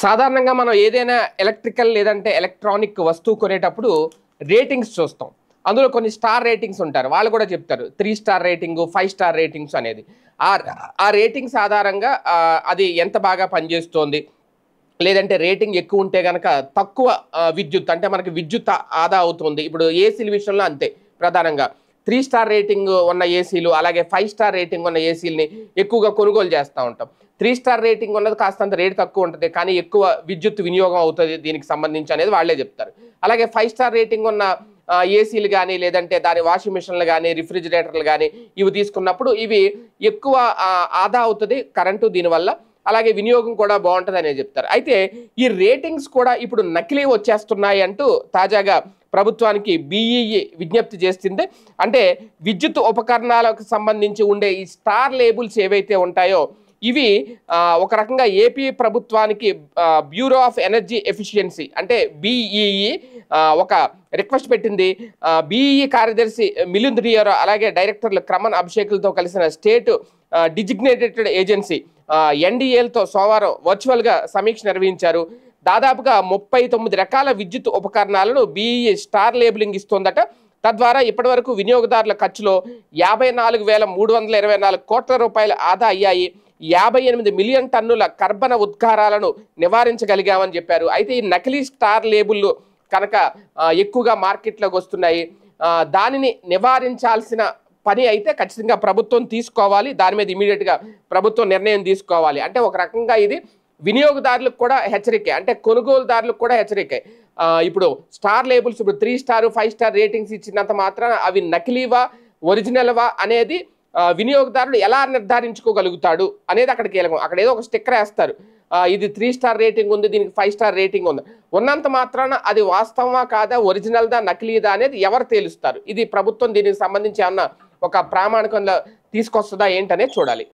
సాధారణంగా మనం ఏదైనా ఎలక్ట్రికల్ లేదంటే ఎలక్ట్రానిక్ వస్తువు కొనేటప్పుడు రేటింగ్స్ చూస్తాం. అందులో కొన్ని స్టార్ రేటింగ్స్ ఉంటారు. వాళ్ళు కూడా చెప్తారు 3 స్టార్ రేటింగు, 5 స్టార్ రేటింగ్స్ అనేది. ఆ ఆ రేటింగ్స్ ఆధారంగా అది ఎంత బాగా పనిచేస్తోంది, లేదంటే రేటింగ్ ఎక్కువ ఉంటే గనక తక్కువ విద్యుత్ అంటే మనకి విద్యుత్ ఆదా అవుతుంది. ఇప్పుడు ఏసీల విషయంలో అంతే ప్రధానంగా. 3 స్టార్ రేటింగ్ ఉన్న ఏసీలు, అలాగే 5 స్టార్ రేటింగ్ ఉన్న ఏసీలని ఎక్కువగా కొనుగోలు చేస్తా ఉంటాం. 3 స్టార్ రేటింగ్ ఉన్నది కాస్తంత రేట్ తక్కువ ఉంటది. కానీ ఎక్కువ విద్యుత్ వినియోగం అవుతది దీనికి సంబంధించి అనేది వాళ్ళే చెప్తారు. అలాగే 5 స్టార్ రేటింగ్ ఉన్న ఏసీలు గానీ, లేదంటే దాని వాషింగ్ మిషన్లు గానీ, రిఫ్రిజిరేటర్లు గానీ ఇవి తీసుకున్నప్పుడు ఇవి ఎక్కువ ఆదా అవుతది కరెంటు దీనివల్ల. అలాగే వినియోగం కూడా బావుంటదనే చెప్తారు. అయితే ఈ రేటింగ్స్ కూడా ఇప్పుడు నకిలీ వచ్చేస్తున్నాయి అంటూ తాజాగా ప్రభుత్వానికి బీఈఈ విజ్ఞప్తి చేస్తుంది. అంటే విద్యుత్ ఉపకరణాలకు సంబంధించి ఉండే ఈ స్టార్ లేబుల్స్ ఏవైతే ఉంటాయో ఇవి ఒక రకంగా ఏపీ ప్రభుత్వానికి బ్యూరో ఆఫ్ ఎనర్జీ ఎఫిషియన్సీ అంటే బీఈఈ ఒక రిక్వెస్ట్ పెట్టింది. బీఈఈ కార్యదర్శి మిలింద్ రియోరా అలాగే డైరెక్టర్లు క్రమన్ అభిషేకులతో కలిసిన స్టేట్ డిజిగ్నేటెడ్ ఏజెన్సీ ఎన్డీఏలతో సోమవారం వర్చువల్గా సమీక్ష నిర్వహించారు. దాదాపుగా 39 రకాల విద్యుత్ ఉపకరణాలను బీఈఈ స్టార్ లేబులింగ్ ఇస్తోందట. తద్వారా ఇప్పటివరకు వినియోగదారుల ఖర్చులో 54,324 కోట్ల రూపాయలు ఆదా అయ్యాయి. 58 మిలియన్ టన్నుల కర్బన ఉద్గారాలను నివారించగలిగామని చెప్పారు. అయితే ఈ నకిలీ స్టార్ లేబుల్ కనుక ఎక్కువగా మార్కెట్లోకి వస్తున్నాయి. దానిని నివారించాల్సిన పని అయితే ఖచ్చితంగా ప్రభుత్వం తీసుకోవాలి. దాని మీద ఇమీడియట్గా ప్రభుత్వం నిర్ణయం తీసుకోవాలి. అంటే ఒక రకంగా ఇది వినియోగదారులకు కూడా హెచ్చరికే, అంటే కొనుగోలుదారులకు కూడా హెచ్చరికే. ఇప్పుడు స్టార్ లేబుల్స్ ఇప్పుడు 3 స్టార్ 5 స్టార్ రేటింగ్స్ ఇచ్చినంత మాత్రాన అవి నకిలీవా ఒరిజినల్వా అనేది వినియోగదారుడు ఎలా నిర్ధారించుకోగలుగుతాడు అనేది అక్కడ కీలకం. అక్కడ ఏదో ఒక స్టిక్కర్ వేస్తారు, ఇది 3 స్టార్ రేటింగ్ ఉంది, దీనికి 5 స్టార్ రేటింగ్ ఉంది. ఉన్నంత మాత్రాన అది వాస్తవమా కాదా, ఒరిజినల్దా నకిలీదా అనేది ఎవరు తేలుస్తారు? ఇది ప్రభుత్వం దీనికి సంబంధించి ఏమన్నా ఒక ప్రామాణికంగా తీసుకొస్తుందా ఏంటనేది చూడాలి.